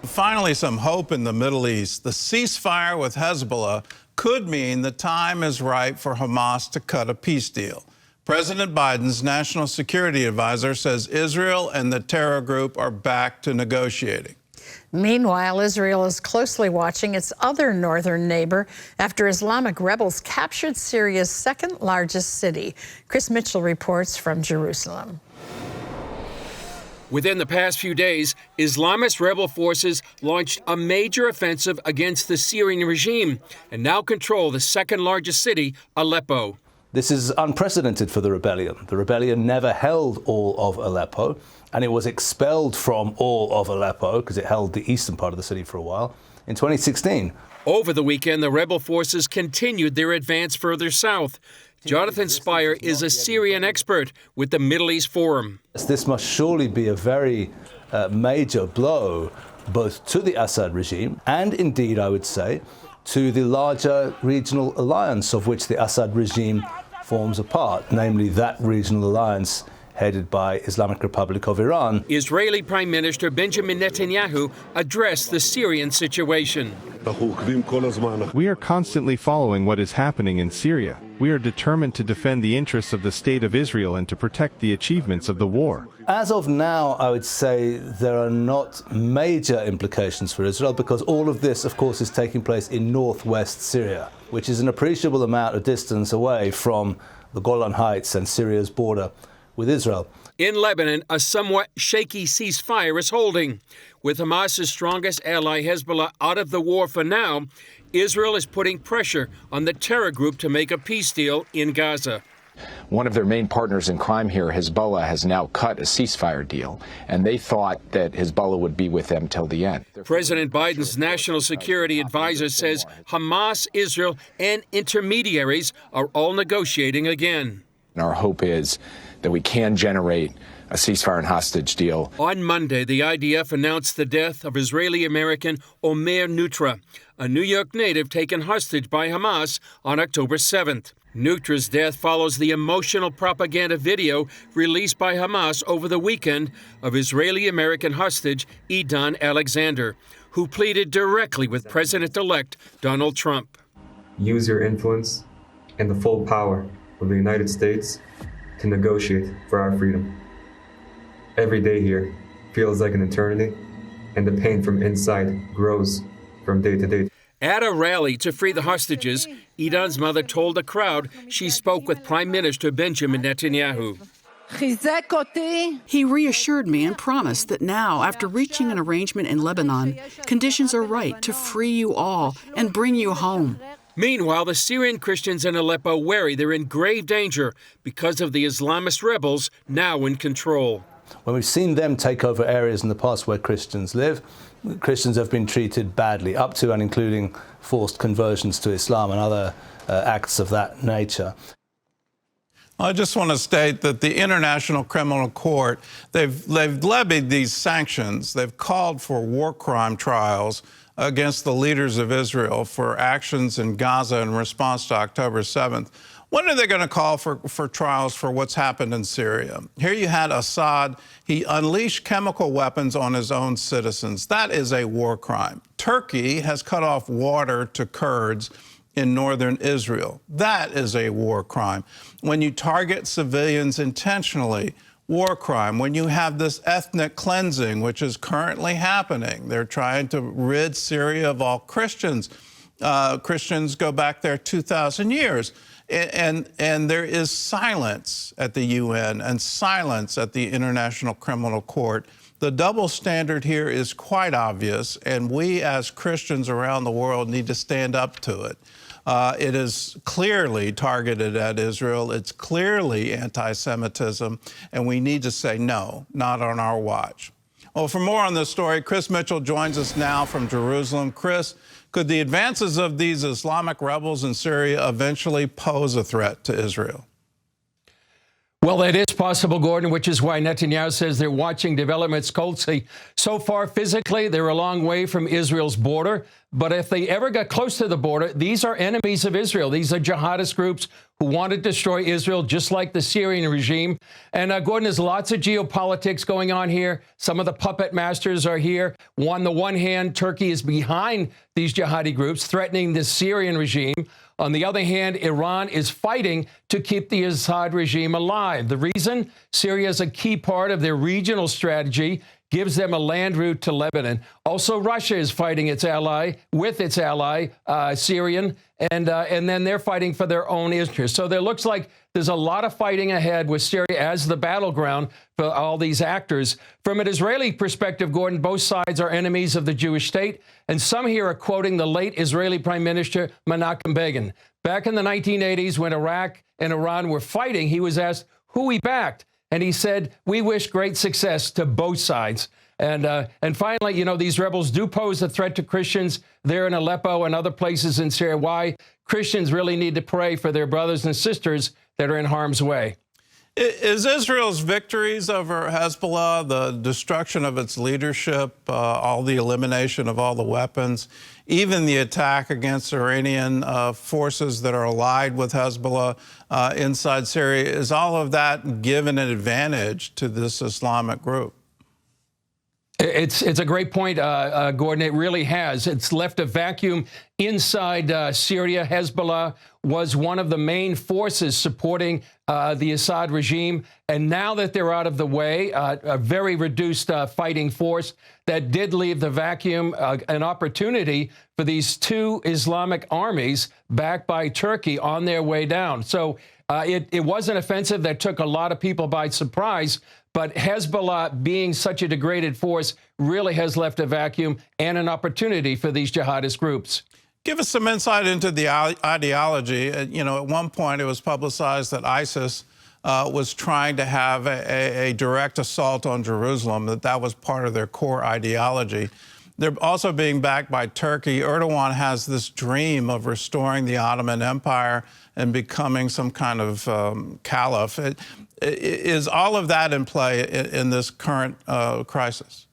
Finally, some hope in the Middle East. The ceasefire with Hezbollah could mean the time is right for Hamas to cut a peace deal. President Biden's national security advisor says Israel and the terror group are back to negotiating. Meanwhile, Israel is closely watching its other northern neighbor after Islamic rebels captured Syria's second-largest city. Chris Mitchell reports from Jerusalem. Within the past few days, Islamist rebel forces launched a major offensive against the Syrian regime and now control the second-largest city, Aleppo. This is unprecedented for the rebellion. The rebellion never held all of Aleppo, and it was expelled from all of Aleppo because it held the eastern part of the city for a while in 2016. Over the weekend, the rebel forces continued their advance further south. Jonathan Spyer is a Syrian expert with the Middle East Forum. This must surely be a very major blow both to the Assad regime and indeed, I would say, to the larger regional alliance of which the Assad regime forms a part, namely that regional alliance headed by Islamic Republic of Iran. Israeli Prime Minister Benjamin Netanyahu addressed the Syrian situation. We are constantly following what is happening in Syria. We are determined to defend the interests of the State of Israel and to protect the achievements of the war. As of now, I would say there are not major implications for Israel because all of this, of course, is taking place in northwest Syria, which is an appreciable amount of distance away from the Golan Heights and Syria's border with Israel. In Lebanon, a somewhat shaky ceasefire is holding. With Hamas's strongest ally, Hezbollah, out of the war for now, Israel is putting pressure on the terror group to make a peace deal in Gaza. One of their main partners in crime here, Hezbollah, has now cut a ceasefire deal, and they thought that Hezbollah would be with them till the end. President Biden's national security advisor says Hamas, Israel, and intermediaries are all negotiating again. And our hope is that we can generate a ceasefire and hostage deal. On Monday, the IDF announced the death of Israeli-American Omer Nutra, a New York native taken hostage by Hamas on October 7th. Nutra's death follows the emotional propaganda video released by Hamas over the weekend of Israeli-American hostage Idan Alexander, who pleaded directly with President-elect Donald Trump. Use your influence and the full power of the United States to negotiate for our freedom. Every day here feels like an eternity, and the pain from inside grows from day to day. At a rally to free the hostages, Idan's mother told the crowd she spoke with Prime Minister Benjamin Netanyahu. He reassured me and promised that now, after reaching an arrangement in Lebanon, conditions are right to free you all and bring you home. Meanwhile, the Syrian Christians in Aleppo worry they're in grave danger because of the Islamist rebels now in control. When we've seen them take over areas in the past where Christians live, Christians have been treated badly, up to and including forced conversions to Islam and other acts of that nature. I just want to state that the International Criminal Court, they've levied these sanctions. They've called for war crime trials against the leaders of Israel for actions in Gaza in response to October 7th. When are they going to call for trials for what's happened in Syria? Here you had Assad. He unleashed chemical weapons on his own citizens. That is a war crime. Turkey has cut off water to Kurds in northern Israel. That is a war crime. When you target civilians intentionally, war crime. When you have this ethnic cleansing, which is currently happening, they're trying to rid Syria of all Christians. Christians go back there 2,000 years. And there is silence at the UN and silence at the International Criminal Court. The double standard here is quite obvious, and we as Christians around the world need to stand up to it. It is clearly targeted at Israel. It's clearly anti-Semitism, and we need to say no, not on our watch. Well, for more on this story, Chris Mitchell joins us now from Jerusalem. Chris, could the advances of these Islamic rebels in Syria eventually pose a threat to Israel? Well, that is possible, Gordon, which is why Netanyahu says they're watching developments closely. So far, physically, they're a long way from Israel's border. But if they ever got close to the border, these are enemies of Israel. These are jihadist groups who want to destroy Israel, just like the Syrian regime. And Gordon, there's lots of geopolitics going on here. Some of the puppet masters are here. On the one hand, Turkey is behind these jihadi groups, threatening the Syrian regime. On the other hand, Iran is fighting to keep the Assad regime alive. The reason? Syria is a key part of their regional strategy, gives them a land route to Lebanon. Also, Russia is fighting its ally with its ally, Syrian, and then they're fighting for their own interests. So there looks like there's a lot of fighting ahead with Syria as the battleground for all these actors. From an Israeli perspective, Gordon, both sides are enemies of the Jewish state, and some here are quoting the late Israeli Prime Minister Menachem Begin. Back in the 1980s, when Iraq and Iran were fighting, he was asked who he backed. And he said, we wish great success to both sides. And finally, you know, these rebels do pose a threat to Christians there in Aleppo and other places in Syria. Why? Christians really need to pray for their brothers and sisters that are in harm's way. Is Israel's victories over Hezbollah, the destruction of its leadership, all the elimination of all the weapons, even the attack against Iranian forces that are allied with Hezbollah inside Syria, is all of that given an advantage to this Islamic group? It's a great point, Gordon. It really has. It's left a vacuum inside Syria. Hezbollah was one of the main forces supporting the Assad regime. And now that they're out of the way, a very reduced fighting force, that did leave the vacuum an opportunity for these two Islamic armies backed by Turkey on their way down. So it was an offensive that took a lot of people by surprise. But Hezbollah, being such a degraded force, really has left a vacuum and an opportunity for these jihadist groups. Give us some insight into the ideology. You know, at one point it was publicized that ISIS was trying to have a direct assault on Jerusalem, that was part of their core ideology. They're also being backed by Turkey. Erdogan has this dream of restoring the Ottoman Empire and becoming some kind of caliph. Is all of that in play in this current crisis?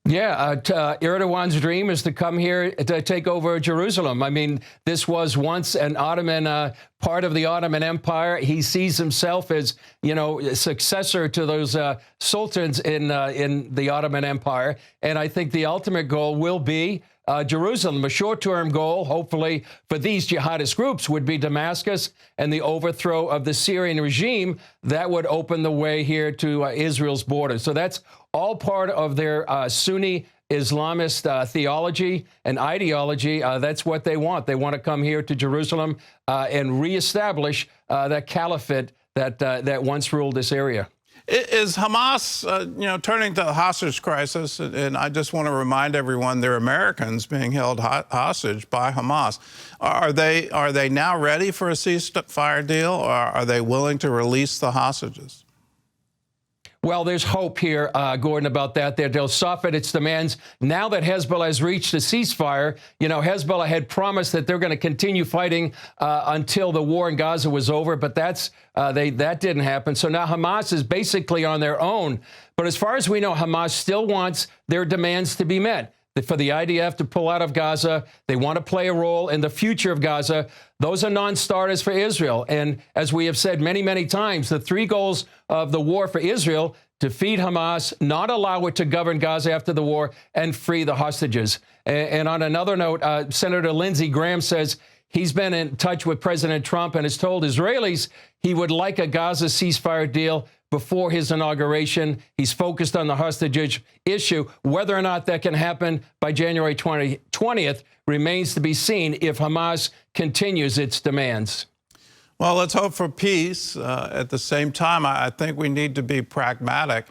Yeah, Erdogan's dream is to come here to take over Jerusalem. I mean, this was once an Ottoman part of the Ottoman Empire. He sees himself as, you know, a successor to those sultans in the Ottoman Empire. And I think the ultimate goal will be Jerusalem. A short-term goal, hopefully, for these jihadist groups would be Damascus and the overthrow of the Syrian regime. That would open the way here to Israel's border. So that's all part of their Sunni Islamist theology and ideology. That's what they want. They want to come here to Jerusalem and reestablish that caliphate that once ruled this area. Is Hamas, you know, turning to the hostage crisis, and I just want to remind everyone they're Americans being held hostage by Hamas. Are they now ready for a ceasefire deal, or are they willing to release the hostages? Well, there's hope here, Gordon, about that. They'll soften its demands. Now that Hezbollah has reached a ceasefire, you know, Hezbollah had promised that they're going to continue fighting until the war in Gaza was over, but that didn't happen. So now Hamas is basically on their own. But as far as we know, Hamas still wants their demands to be met. For the IDF to pull out of Gaza, they want to play a role in the future of Gaza. Those are non-starters for Israel. And as we have said many, many times, the three goals of the war for Israel: defeat Hamas, not allow it to govern Gaza after the war, and free the hostages. And on another note, Senator Lindsey Graham says he's been in touch with President Trump and has told Israelis he would like a Gaza ceasefire deal before his inauguration. He's focused on the hostage issue. Whether or not that can happen by January 20th remains to be seen if Hamas continues its demands. Well, let's hope for peace. At the same time, I think we need to be pragmatic.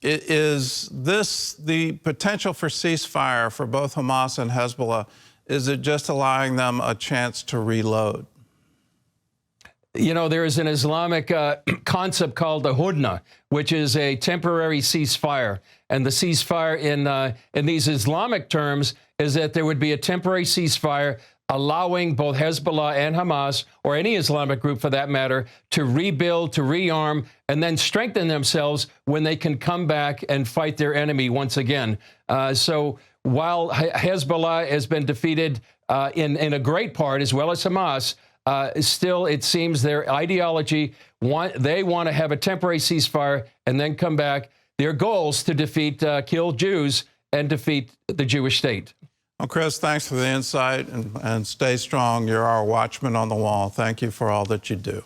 Is this the potential for ceasefire for both Hamas and Hezbollah? Is it just allowing them a chance to reload? You know, there is an Islamic concept called the Hudna, which is a temporary ceasefire. And the ceasefire in these Islamic terms is that there would be a temporary ceasefire allowing both Hezbollah and Hamas, or any Islamic group for that matter, to rebuild, to rearm, and then strengthen themselves when they can come back and fight their enemy once again. So while Hezbollah has been defeated in a great part, as well as Hamas, still it seems their ideology, they want to have a temporary ceasefire and then come back. Their goals to defeat, kill Jews and defeat the Jewish state. Well, Chris, thanks for the insight, and stay strong. You're our watchman on the wall. Thank you for all that you do.